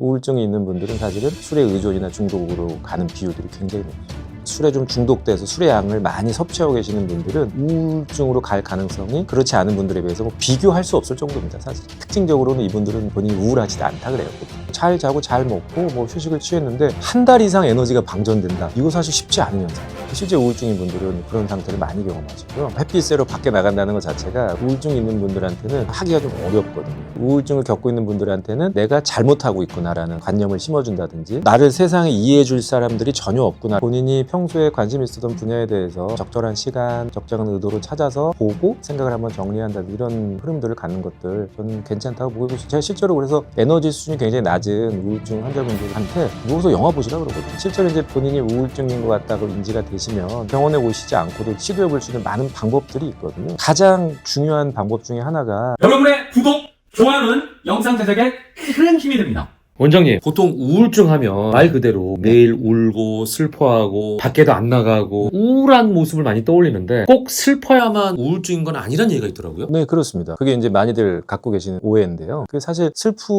우울증이 있는 분들은 사실은 술의 의존이나 중독으로 가는 비율들이 굉장히 높습니다. 술에 좀 중독돼서 술의 양을 많이 섭취하고 계시는 분들은 우울증으로 갈 가능성이 그렇지 않은 분들에 비해서 비교할 수 없을 정도입니다. 사실 특징적으로는 이분들은 본인이 우울하지 않다 그래요. 잘 자고 잘 먹고 휴식을 취했는데 한 달 이상 에너지가 방전된다. 이거 사실 쉽지 않은 현상. 실제 우울증인 분들은 그런 상태를 많이 경험하시고요. 햇빛 쐬러 밖에 나간다는 것 자체가 우울증 있는 분들한테는 하기가 좀 어렵거든요. 우울증을 겪고 있는 분들한테는 내가 잘못하고 있구나라는 관념을 심어준다든지 나를 세상에 이해해 줄 사람들이 전혀 없구나. 본인이 평소에 관심 있었던 분야에 대해서 적절한 시간, 적절한 의도로 찾아서 보고 생각을 한번 정리한다든지 이런 흐름들을 갖는 것들 저는 괜찮다고 보고 있어요. 제가 실제로 그래서 에너지 수준이 굉장히 낮은 우울증 환자분들한테 누워서 영화 보시라 그러거든요. 실제로 이제 본인이 우울증인 것 같다고 인지가 되시면 병원에 오시지 않고도 치료해 볼 수 있는 많은 방법들이 있거든요. 가장 중요한 방법 중에 하나가 여러분의 구독, 좋아요는 영상 제작에 큰 힘이 됩니다. 원장님, 보통 우울증 하면 말 그대로 매일 울고 슬퍼하고 밖에도 안 나가고 우울한 모습을 많이 떠올리는데 꼭 슬퍼야만 우울증인 건 아니란 얘기가 있더라고요. 네, 그렇습니다. 그게 이제 많이들 갖고 계시는 오해인데요. 사실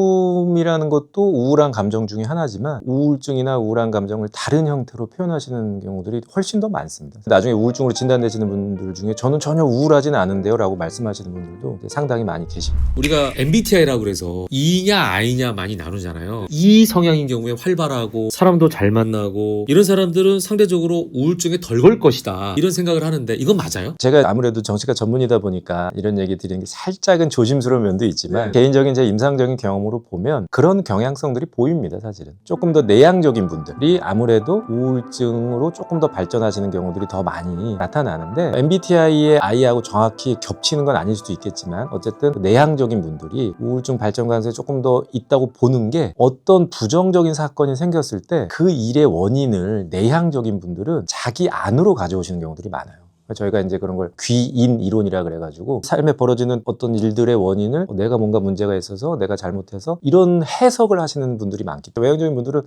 슬픔이라는 것도 우울한 감정 중에 하나지만 우울증이나 우울한 감정을 다른 형태로 표현하시는 경우들이 훨씬 더 많습니다. 나중에 우울증으로 진단되시는 분들 중에 저는 전혀 우울하지는 않은데요 라고 말씀하시는 분들도 상당히 많이 계십니다. 우리가 MBTI라고 그래서 E냐 I냐 많이 나누잖아요. E 성향인 경우에 활발하고 사람도 잘 만나고 이런 사람들은 상대적으로 우울증에 덜 걸 것이다 이런 생각을 하는데 이건 맞아요? 제가 아무래도 정치과 전문이다 보니까 이런 얘기 드리는 게 살짝은 조심스러운 면도 있지만 개인적인 제 임상적인 경험으로 보면 그런 경향성들이 보입니다. 사실은 조금 더 내향적인 분들이 아무래도 우울증으로 조금 더 발전하시는 경우들이 더 많이 나타나는데 MBTI의 I하고 정확히 겹치는 건 아닐 수도 있겠지만 어쨌든 내향적인 분들이 우울증 발전 가능성이 조금 더 있다고 보는 게 어떤 부정적인 사건이 생겼을 때 그 일의 원인을 내향적인 분들은 자기 안으로 가져오시는 경우들이 많아요. 저희가 이제 그런 걸 귀인 이론이라 그래가지고 삶에 벌어지는 어떤 일들의 원인을 내가 뭔가 문제가 있어서 내가 잘못해서 이런 해석을 하시는 분들이 많기 때문에 외향적인 분들은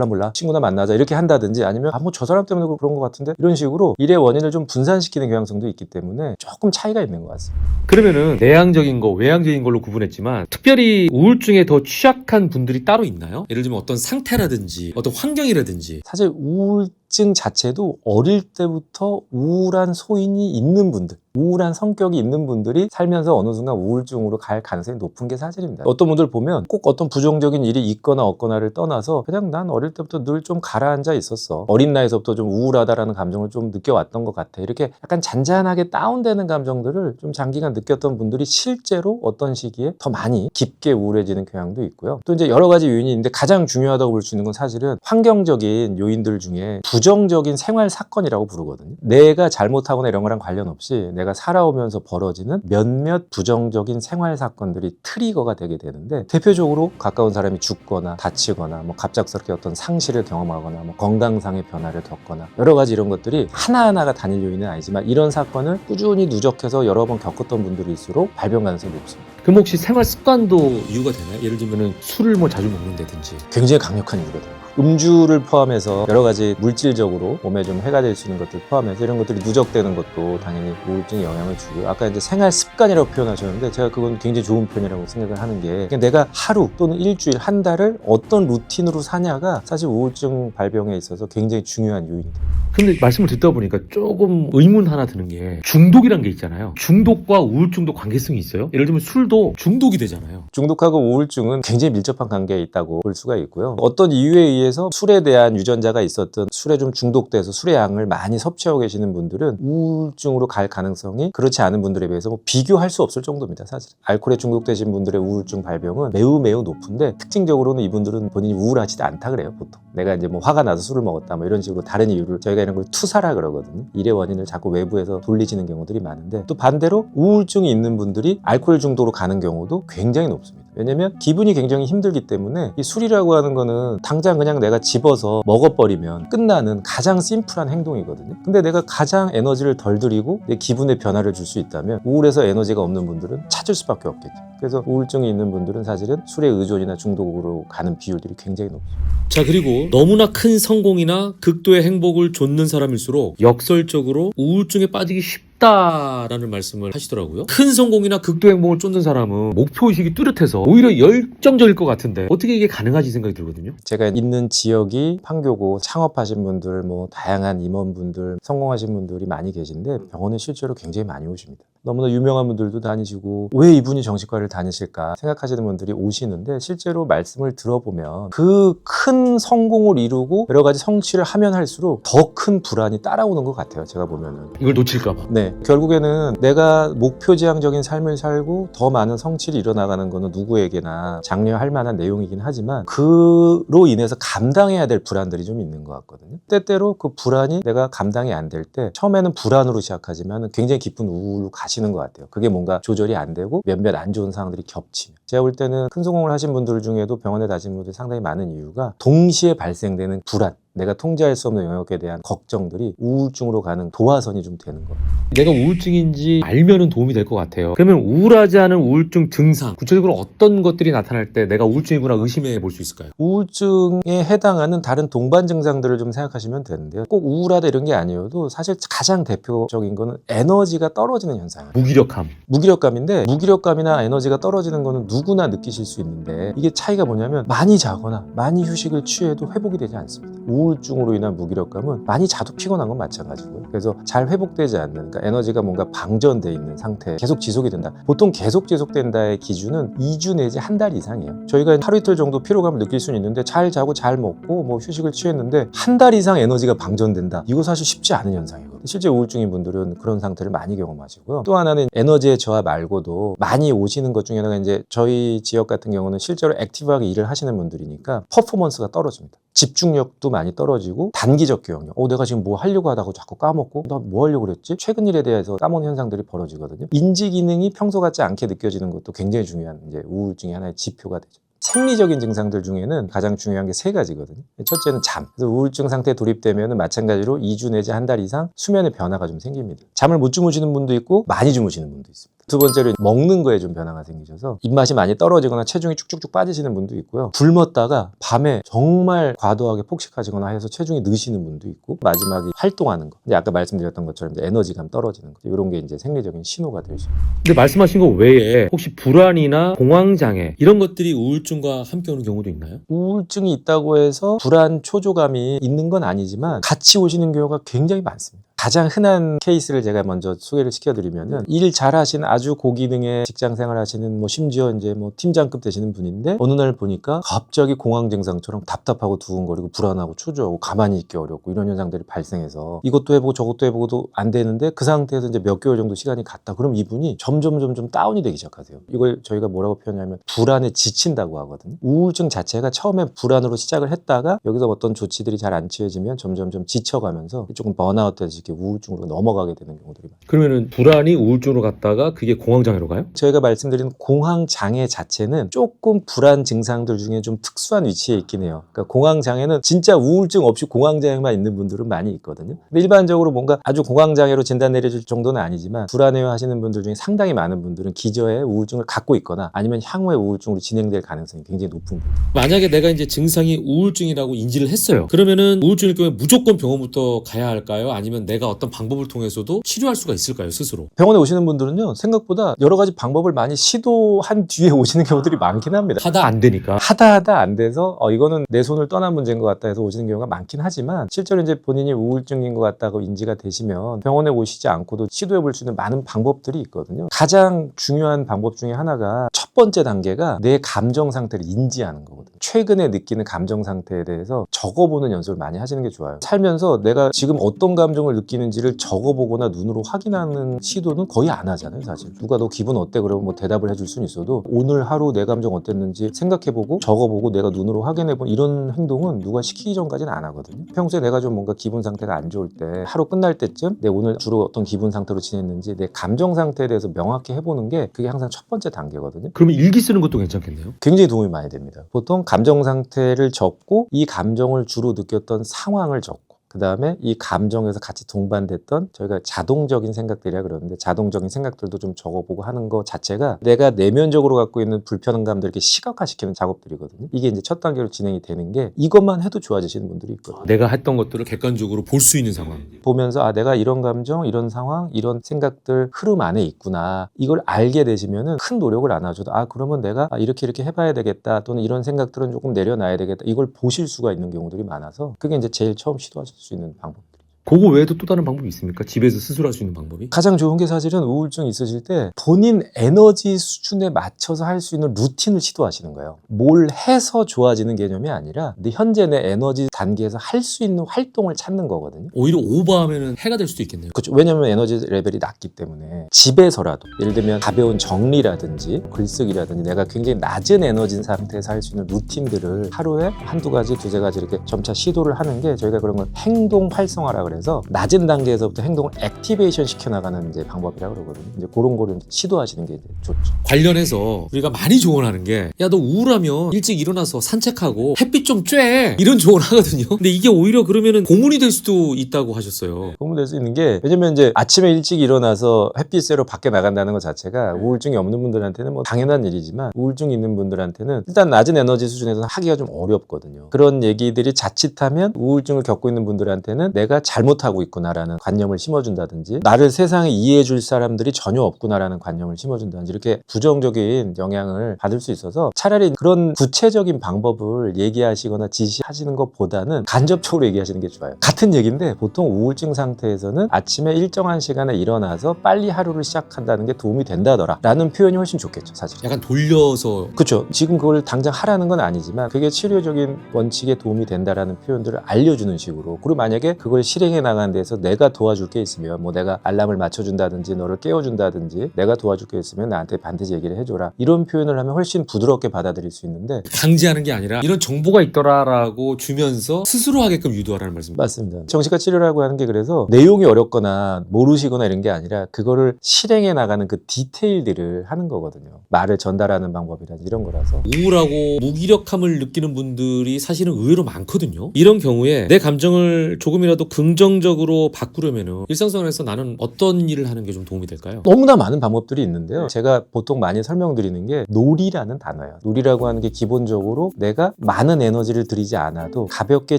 몰라 친구나 만나자 이렇게 한다든지 아니면 저 사람 때문에 그런 것 같은데 이런 식으로 일의 원인을 좀 분산시키는 경향성도 있기 때문에 조금 차이가 있는 것 같습니다. 그러면은 내향적인 거, 외향적인 걸로 구분했지만 특별히 우울증에 더 취약한 분들이 따로 있나요? 예를 들면 어떤 상태라든지 어떤 환경이라든지. 사실 우울증 자체도 어릴 때부터 우울한 소인이 있는 분들, 우울한 성격이 있는 분들이 살면서 어느 순간 우울증으로 갈 가능성이 높은 게 사실입니다. 어떤 분들 보면 꼭 어떤 부정적인 일이 있거나 없거나를 떠나서 그냥 난 어릴 때부터 늘 좀 가라앉아 있었어. 어린 나이에서부터 좀 우울하다라는 감정을 좀 느껴왔던 것 같아. 이렇게 약간 잔잔하게 다운되는 감정들을 좀 장기간 느꼈던 분들이 실제로 어떤 시기에 더 많이 깊게 우울해지는 경향도 있고요. 또 이제 여러 가지 요인이 있는데 가장 중요하다고 볼 수 있는 건 사실은 환경적인 요인들 중에 부정적인 생활 사건이라고 부르거든요. 내가 잘못하거나 이런 거랑 관련 없이 내가 살아오면서 벌어지는 몇몇 부정적인 생활 사건들이 트리거가 되게 되는데 대표적으로 가까운 사람이 죽거나 다치거나 갑작스럽게 어떤 상실을 경험하거나 건강상의 변화를 겪거나 여러 가지 이런 것들이 하나하나가 단일 요인은 아니지만 이런 사건을 꾸준히 누적해서 여러 번 겪었던 분들일수록 발병 가능성이 높습니다. 그럼 혹시 생활 습관도 이유가 되나요? 예를 들면 술을 자주 먹는다든지. 굉장히 강력한 이유거든요. 음주를 포함해서 여러 가지 물질적으로 몸에 좀 해가 될 수 있는 것들 포함해서 이런 것들이 누적되는 것도 당연히 우울증에 영향을 주고요. 아까 이제 생활 습관이라고 표현하셨는데 제가 그건 굉장히 좋은 표현이라고 생각을 하는 게 내가 하루 또는 일주일, 한 달을 어떤 루틴으로 사냐가 사실 우울증 발병에 있어서 굉장히 중요한 요인입니다. 근데 말씀을 듣다 보니까 조금 의문 하나 드는 게 중독이란 게 있잖아요. 중독과 우울증도 관계성이 있어요? 예를 들면 술도 중독이 되잖아요. 중독하고 우울증은 굉장히 밀접한 관계에 있다고 볼 수가 있고요. 어떤 이유에 의해서 술에 대한 유전자가 있었던 술에 좀 중독돼서 술의 양을 많이 섭취하고 계시는 분들은 우울증으로 갈 가능성이 그렇지 않은 분들에 비해서 비교할 수 없을 정도입니다. 사실 알코올에 중독되신 분들의 우울증 발병은 매우 높은데 특징적으로는 이분들은 본인이 우울하지도 않다 그래요. 보통 내가 이제 화가 나서 술을 먹었다 이런 식으로 다른 이유를 저희가 이런 걸 투사라 그러거든요. 일의 원인을 자꾸 외부에서 돌리시는 경우들이 많은데 또 반대로 우울증이 있는 분들이 알코올 중독으로 가는 경우도 굉장히 높습니다. 왜냐면 기분이 굉장히 힘들기 때문에 이 술이라고 하는 거는 당장 그냥 내가 집어서 먹어버리면 끝나는 가장 심플한 행동이거든요. 근데 내가 가장 에너지를 덜 들이고 내 기분에 변화를 줄 수 있다면 우울해서 에너지가 없는 분들은 찾을 수밖에 없겠죠. 그래서 우울증이 있는 분들은 사실은 술의 의존이나 중독으로 가는 비율들이 굉장히 높습니다. 자, 그리고 너무나 큰 성공이나 극도의 행복을 좇는 사람일수록 역설적으로 우울증에 빠지기 쉽다 쉽다라는 말씀을 하시더라고요. 큰 성공이나 극도 행복을 쫓는 사람은 목표의식이 뚜렷해서 오히려 열정적일 것 같은데 어떻게 이게 가능하지 생각이 들거든요. 제가 있는 지역이 판교고 창업하신 분들, 뭐 다양한 임원분들, 성공하신 분들이 많이 계신데 병원에 실제로 굉장히 많이 오십니다. 너무나 유명한 분들도 다니시고 왜 이분이 정신과를 다니실까 생각하시는 분들이 오시는데 실제로 말씀을 들어보면 그 큰 성공을 이루고 여러 가지 성취를 하면 할수록 더 큰 불안이 따라오는 것 같아요. 제가 보면은. 이걸 놓칠까 봐. 네, 결국에는 내가 목표지향적인 삶을 살고 더 많은 성취를 이뤄나가는 거는 누구에게나 장려할 만한 내용이긴 하지만 그로 인해서 감당해야 될 불안들이 좀 있는 것 같거든요. 때때로 그 불안이 내가 감당이 안 될 때 처음에는 불안으로 시작하지만 굉장히 깊은 우울로 가시는 것 같아요. 그게 뭔가 조절이 안 되고 몇몇 안 좋은 상황들이 겹치면. 제가 볼 때는 큰 성공을 하신 분들 중에도 병원에 다니신 분들이 상당히 많은 이유가 동시에 발생되는 불안, 내가 통제할 수 없는 영역에 대한 걱정들이 우울증으로 가는 도화선이 좀 되는 거예요. 내가 우울증인지 알면은 도움이 될 것 같아요. 그러면 우울하지 않은 우울증 증상, 구체적으로 어떤 것들이 나타날 때 내가 우울증이구나 의심해 볼 수 있을까요? 우울증에 해당하는 다른 동반 증상들을 좀 생각하시면 되는데요. 꼭 우울하다 이런 게 아니어도 사실 가장 대표적인 거는 에너지가 떨어지는 현상이에요. 무기력함. 무기력감인데 무기력감이나 에너지가 떨어지는 거는 누구나 느끼실 수 있는데 이게 차이가 뭐냐면 많이 자거나 많이 휴식을 취해도 회복이 되지 않습니다. 우울증으로 인한 무기력감은 많이 자도 피곤한 건 마찬가지고요. 그래서 잘 회복되지 않는, 그러니까 에너지가 뭔가 방전돼 있는 상태, 계속 지속이 된다. 보통 계속 지속된다의 기준은 2주 내지 한 달 이상이에요. 저희가 하루 이틀 정도 피로감을 느낄 수는 있는데 잘 자고 잘 먹고 뭐 휴식을 취했는데 한 달 이상 에너지가 방전된다. 이거 사실 쉽지 않은 현상이거든요. 실제 우울증인 분들은 그런 상태를 많이 경험하시고요. 또 하나는 에너지의 저하 말고도 많이 오시는 것 중에 하나가 이제 저희 지역 같은 경우는 실제로 액티브하게 일을 하시는 분들이니까 퍼포먼스가 떨어집니다. 집중력도 많이 떨어지고 단기적 기억력. 내가 지금 뭐 하려고 하다가 자꾸 까먹고 나 뭐 하려고 그랬지? 최근 일에 대해서 까먹는 현상들이 벌어지거든요. 인지 기능이 평소 같지 않게 느껴지는 것도 굉장히 중요한 이제 우울증의 하나의 지표가 되죠. 생리적인 증상들 중에는 가장 중요한 게 세 가지거든요. 첫째는 잠. 그래서 우울증 상태에 돌입되면 마찬가지로 2주 내지 한 달 이상 수면의 변화가 좀 생깁니다. 잠을 못 주무시는 분도 있고 많이 주무시는 분도 있습니다. 두 번째로 먹는 거에 좀 변화가 생기셔서 입맛이 많이 떨어지거나 체중이 쭉쭉쭉 빠지시는 분도 있고요. 굶었다가 밤에 정말 과도하게 폭식하시거나 해서 체중이 느시는 분도 있고 마지막에 활동하는 거. 근데 아까 말씀드렸던 것처럼 이제 에너지감 떨어지는 거. 이런 게 이제 생리적인 신호가 될 수 있습니다. 근데 말씀하신 거 외에 혹시 불안이나 공황장애 이런 것들이 우울증과 함께 오는 경우도 있나요? 우울증이 있다고 해서 불안, 초조감이 있는 건 아니지만 같이 오시는 경우가 굉장히 많습니다. 가장 흔한 케이스를 제가 먼저 소개를 시켜드리면은 일 잘하시는 아주 고기능의 직장 생활하시는 뭐 심지어 이제 뭐 팀장급 되시는 분인데 어느 날 보니까 갑자기 공황 증상처럼 답답하고 두근거리고 불안하고 초조하고 가만히 있기 어렵고 이런 현상들이 발생해서 이것도 해보고 저것도 해보고도 안 되는데 그 상태에서 이제 몇 개월 정도 시간이 갔다. 그럼 이분이 점점 다운이 되기 시작하세요. 이걸 저희가 뭐라고 표현하냐면 불안에 지친다고 하거든요. 우울증 자체가 처음에 불안으로 시작을 했다가 여기서 어떤 조치들이 잘 안 취해지면 점점 지쳐가면서 조금 번아웃 되듯이 이렇게 우울증으로 넘어가게 되는 경우들이 많아요. 그러면은 불안이 우울증으로 갔다가 그게 공황장애로 가요? 저희가 말씀드린 공황장애 자체는 조금 불안 증상들 중에 좀 특수한 위치에 있긴 해요. 그러니까 공황장애는 진짜 우울증 없이 공황장애만 있는 분들은 많이 있거든요. 근데 일반적으로 뭔가 아주 공황장애로 진단 내려줄 정도는 아니지만 불안해요 하시는 분들 중에 상당히 많은 분들은 기저에 우울증을 갖고 있거나 아니면 향후에 우울증으로 진행될 가능성이 굉장히 높은 거예요. 만약에 내가 이제 증상이 우울증이라고 인지를 했어요. 그러면은 우울증일 경우에 무조건 병원부터 가야 할까요? 아니면 내가 어떤 방법을 통해서도 치료할 수가 있을까요, 스스로? 병원에 오시는 분들은요, 생각보다 여러 가지 방법을 많이 시도한 뒤에 오시는 경우들이 많긴 합니다. 하다 안 되니까. 하다 안 돼서 이거는 내 손을 떠난 문제인 것 같다 해서 오시는 경우가 많긴 하지만 실제로 이제 본인이 우울증인 것 같다고 인지가 되시면 병원에 오시지 않고도 시도해 볼 수 있는 많은 방법들이 있거든요. 가장 중요한 방법 중에 하나가 첫 번째 단계가 내 감정 상태를 인지하는 거거든요. 최근에 느끼는 감정 상태에 대해서 적어보는 연습을 많이 하시는 게 좋아요. 살면서 내가 지금 어떤 감정을 느끼는지를 적어보거나 눈으로 확인하는 시도는 거의 안 하잖아요, 사실. 누가 너 기분 어때? 그러면 뭐 대답을 해줄 수는 있어도 오늘 하루 내 감정 어땠는지 생각해보고 적어보고 내가 눈으로 확인해본 이런 행동은 누가 시키기 전까지는 안 하거든요. 평소에 내가 좀 뭔가 기분 상태가 안 좋을 때 하루 끝날 때쯤 내 오늘 주로 어떤 기분 상태로 지냈는지 내 감정 상태에 대해서 명확히 해보는 게 그게 항상 첫 번째 단계거든요. 그러면 일기 쓰는 것도 괜찮겠네요? 굉장히 도움이 많이 됩니다. 보통 감정 상태를 적고 이 감정을 주로 느꼈던 상황을 적고 그 다음에 이 감정에서 같이 동반됐던 저희가 자동적인 생각들이라 그러는데 자동적인 생각들도 좀 적어보고 하는 거 자체가 내가 내면적으로 갖고 있는 불편감들을 이렇게 시각화시키는 작업들이거든요. 이게 이제 첫 단계로 진행이 되는 게 이것만 해도 좋아지시는 분들이 있거든요. 내가 했던 것들을 객관적으로 볼 수 있는 상황. 보면서 아 내가 이런 감정, 이런 상황, 이런 생각들 흐름 안에 있구나. 이걸 알게 되시면은 큰 노력을 안 하셔도 아 그러면 내가 이렇게 해봐야 되겠다. 또는 이런 생각들은 조금 내려놔야 되겠다. 이걸 보실 수가 있는 경우들이 많아서 그게 이제 제일 처음 시도하실 수 있는 방법. 그거 외에도 또 다른 방법이 있습니까? 집에서 스스로 할 수 있는 방법이? 가장 좋은 게 사실은 우울증 있으실 때 본인 에너지 수준에 맞춰서 할 수 있는 루틴을 시도하시는 거예요. 뭘 해서 좋아지는 개념이 아니라 내 현재 내 에너지 단계에서 할 수 있는 활동을 찾는 거거든요. 오히려 오버하면은 해가 될 수도 있겠네요. 그렇죠. 왜냐하면 에너지 레벨이 낮기 때문에 집에서라도 예를 들면 가벼운 정리라든지 글쓰기라든지 내가 굉장히 낮은 에너지 상태에서 할 수 있는 루틴들을 하루에 한두 가지, 두세 가지 이렇게 점차 시도를 하는 게 저희가 그런 걸 행동 활성화라고 그래서 낮은 단계에서부터 행동을 액티베이션 시켜나가는 이제 방법이라고 그러거든요. 이제 그런 거를 시도하시는 게 이제 좋죠. 관련해서 우리가 많이 조언하는 게 야 너 우울하면 일찍 일어나서 산책하고 햇빛 좀 쬐 이런 조언 하거든요. 근데 이게 오히려 그러면은 고문이 될 수도 있다고 하셨어요. 도움 될 수 있는 게 왜냐면 이제 아침에 일찍 일어나서 햇빛 쐬러 밖에 나간다는 것 자체가 우울증이 없는 분들한테는 뭐 당연한 일이지만 우울증 있는 분들한테는 일단 낮은 에너지 수준에서 하기가 좀 어렵거든요. 그런 얘기들이 자칫하면 우울증을 겪고 있는 분들한테는 내가 잘못하고 있구나라는 관념을 심어준다든지 나를 세상에 이해해줄 사람들이 전혀 없구나라는 관념을 심어준다든지 이렇게 부정적인 영향을 받을 수 있어서 차라리 그런 구체적인 방법을 얘기하시거나 지시하시는 것보다는 간접적으로 얘기하시는 게 좋아요. 같은 얘기인데 보통 우울증 상태에서는 아침에 일정한 시간에 일어나서 빨리 하루를 시작한다는 게 도움이 된다더라 라는 표현이 훨씬 좋겠죠 사실. 약간 돌려서 그렇죠. 지금 그걸 당장 하라는 건 아니지만 그게 치료적인 원칙에 도움이 된다라는 표현들을 알려주는 식으로 그리고 만약에 그걸 실행해 나가는 데서 내가 도와줄 게 있으면 뭐 내가 알람을 맞춰준다든지 너를 깨워준다든지 내가 도와줄 게 있으면 나한테 반드시 얘기를 해줘라 이런 표현을 하면 훨씬 부드럽게 받아들일 수 있는데 강제하는 게 아니라 이런 정보가 있더라라고 주면서 스스로 하게끔 유도하라는 말씀입니다. 맞습니다. 정신과 치료라고 하는 게 그래서 내용이 어렵거나 모르시거나 이런 게 아니라 그거를 실행해 나가는 그 디테일들을 하는 거거든요. 말을 전달하는 방법이라든지 이런 거라서 우울하고 무기력함을 느끼는 분들이 사실은 의외로 많거든요. 이런 경우에 내 감정을 조금이라도 긍정적으로 바꾸려면은 일상생활에서 나는 어떤 일을 하는 게 좀 도움이 될까요? 너무나 많은 방법들이 있는데요. 제가 보통 많이 설명드리는 게 놀이라는 단어예요. 놀이라고 하는 게 기본적으로 내가 많은 에너지를 들이지 않아도 가볍게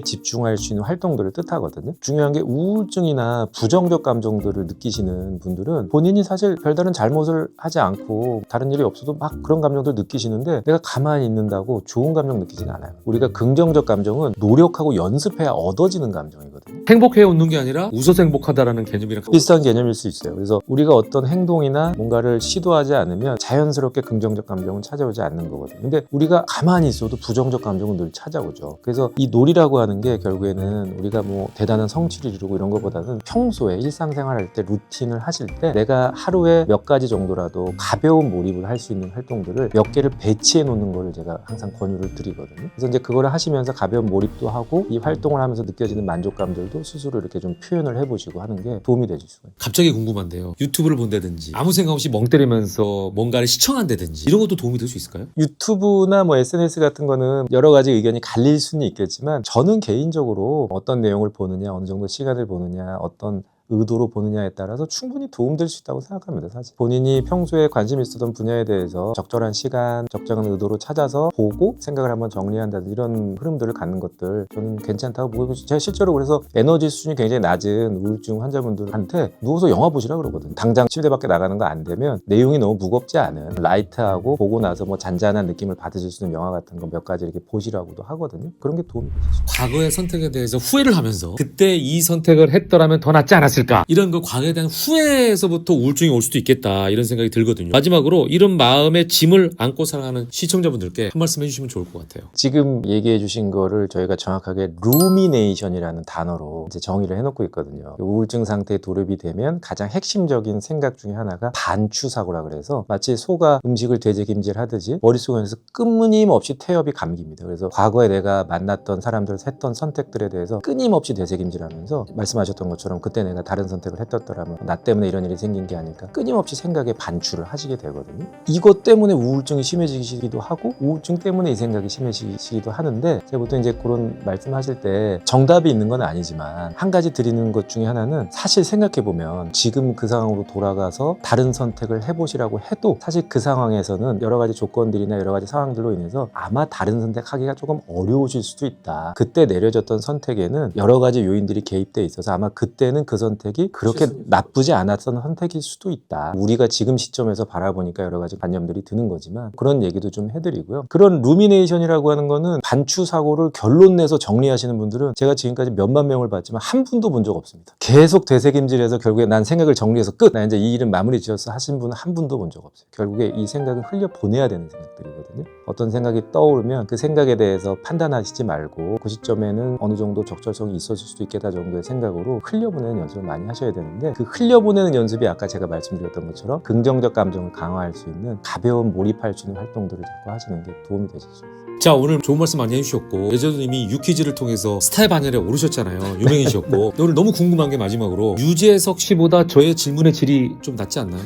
집중할 수 있는 활동들을 뜻하거든요. 중요한 게 우울증이나 부정적 감정들을 느끼시는 분들은 본인이 사실 별다른 잘못을 하지 않고 다른 일이 없어도 막 그런 감정들 느끼시는데 내가 가만히 있는다고 좋은 감정 느끼진 않아요. 우리가 긍정적 감정은 노력하고 연습해야 얻어지는 감정이거든요. 행복해 웃는 게 아니라 웃어서 행복하다라는 개념이랑 비슷한 개념일 수 있어요. 그래서 우리가 어떤 행동이나 뭔가를 시도하지 않으면 자연스럽게 긍정적 감정은 찾아오지 않는 거거든요. 근데 우리가 가만히 있어도 부정적 감정은 늘 찾아오죠. 그래서 이 놀이라고 하는 게 결국에는 우리가 뭐 대단한 성취를 이루고 이런 것보다는 평소에 일상생활할 때 루틴을 하실 때 내가 하루에 몇 가지 정도라도 가벼운 몰입을 할 수 있는 활동들을 몇 개를 배치해 놓는 걸 제가 항상 권유를 드리거든요. 그래서 이제 그거를 하시면서 가벼운 몰입도 하고 이 활동을 하면서 느껴지는 만족감들도 스스로 이렇게 좀 표현을 해보시고 하는 게 도움이 되실 수가 있어요. 갑자기 궁금한데요. 유튜브를 본다든지 아무 생각 없이 멍 때리면서 뭔가를 시청한다든지 이런 것도 도움이 될 수 있을까요? 유튜브나 뭐 SNS 같은 거는 여러 가지 의견이 갈릴 수는 있겠지만 저는 개인적으로 어떤 내용을 보느냐, 어느 정도 시간을 보느냐, 어떤 의도로 보느냐에 따라서 충분히 도움될 수 있다고 생각합니다. 사실 본인이 평소에 관심 있었던 분야에 대해서 적절한 시간, 적절한 의도로 찾아서 보고 생각을 한번 정리한다든지 이런 흐름들을 갖는 것들 저는 괜찮다고 보고 제가 실제로 그래서 에너지 수준이 굉장히 낮은 우울증 환자분들한테 누워서 영화 보시라 그러거든요. 당장 침대 밖에 나가는 거 안 되면 내용이 너무 무겁지 않은 라이트하고 보고 나서 뭐 잔잔한 느낌을 받으실 수 있는 영화 같은 거 몇 가지 이렇게 보시라고도 하거든요. 그런 게 도움이 되죠. 과거의 선택에 대해서 후회를 하면서 그때 이 선택을 했더라면 더 낫지 않았을까? 이런 그 과거에 대한 후회에서부터 우울증이 올 수도 있겠다 이런 생각이 들거든요. 마지막으로 이런 마음의 짐을 안고 살아가는 시청자분들께 한 말씀 해주시면 좋을 것 같아요. 지금 얘기해 주신 거를 저희가 정확하게 루미네이션이라는 단어로 이제 정의를 해놓고 있거든요. 우울증 상태에 돌입이 되면 가장 핵심적인 생각 중에 하나가 반추사고라 그래서 마치 소가 음식을 되새김질 하듯이 머릿속에서 끊임없이 태엽이 감깁니다. 그래서 과거에 내가 만났던 사람들 했던 선택들에 대해서 끊임없이 되새김질하면서 말씀하셨던 것처럼 그때 내가 다른 선택을 했었더라면 나 때문에 이런 일이 생긴 게 아닐까 끊임없이 생각에 반추를 하시게 되거든요. 이것 때문에 우울증이 심해지기도 하고 우울증 때문에 이 생각이 심해지기도 하는데 제가 보통 이제 그런 말씀하실 때 정답이 있는 건 아니지만 한 가지 드리는 것 중에 하나는 사실 생각해보면 지금 그 상황으로 돌아가서 다른 선택을 해보시라고 해도 사실 그 상황에서는 여러 가지 조건들이나 여러 가지 상황들로 인해서 아마 다른 선택하기가 조금 어려우실 수도 있다. 그때 내려졌던 선택에는 여러 가지 요인들이 개입돼 있어서 아마 그때는 그 선택이 그렇게 나쁘지 않았던 선택일 수도 있다. 우리가 지금 시점에서 바라보니까 여러 가지 관념들이 드는 거지만 그런 얘기도 좀 해드리고요. 그런 루미네이션이라고 하는 거는 반추 사고를 결론 내서 정리하시는 분들은 제가 지금까지 몇만 명을 봤지만 한 분도 본 적 없습니다. 계속 되새김질해서 결국에 난 생각을 정리해서 끝! 나 이제 이 일은 마무리 지었어 하신 분은 한 분도 본 적 없어요. 결국에 이 생각은 흘려보내야 되는 생각들이거든요. 어떤 생각이 떠오르면 그 생각에 대해서 판단하시지 말고 그 시점에는 어느 정도 적절성이 있었을 수도 있겠다 정도의 생각으로 흘려보내는 연습을 많이 하셔야 되는데 그 흘려보내는 연습이 아까 제가 말씀드렸던 것처럼 긍정적 감정을 강화할 수 있는 가벼운 몰입할 수 있는 활동들을 자꾸 하시는 게 도움이 되실 수 있어요. 자, 오늘 좋은 말씀 많이 해주셨고 예전님이 유퀴즈를 통해서 스타의 반열에 오르셨잖아요. 유명해지셨고 오늘 너무 궁금한 게 마지막으로 유재석 씨보다 저의 질문의 질이 좀 낫지 않나요?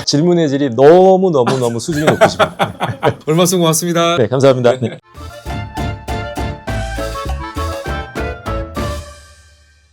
질문의 질이 너무 수준이 높으십니다. 오늘 말씀 고맙습니다. 네, 감사합니다. 네.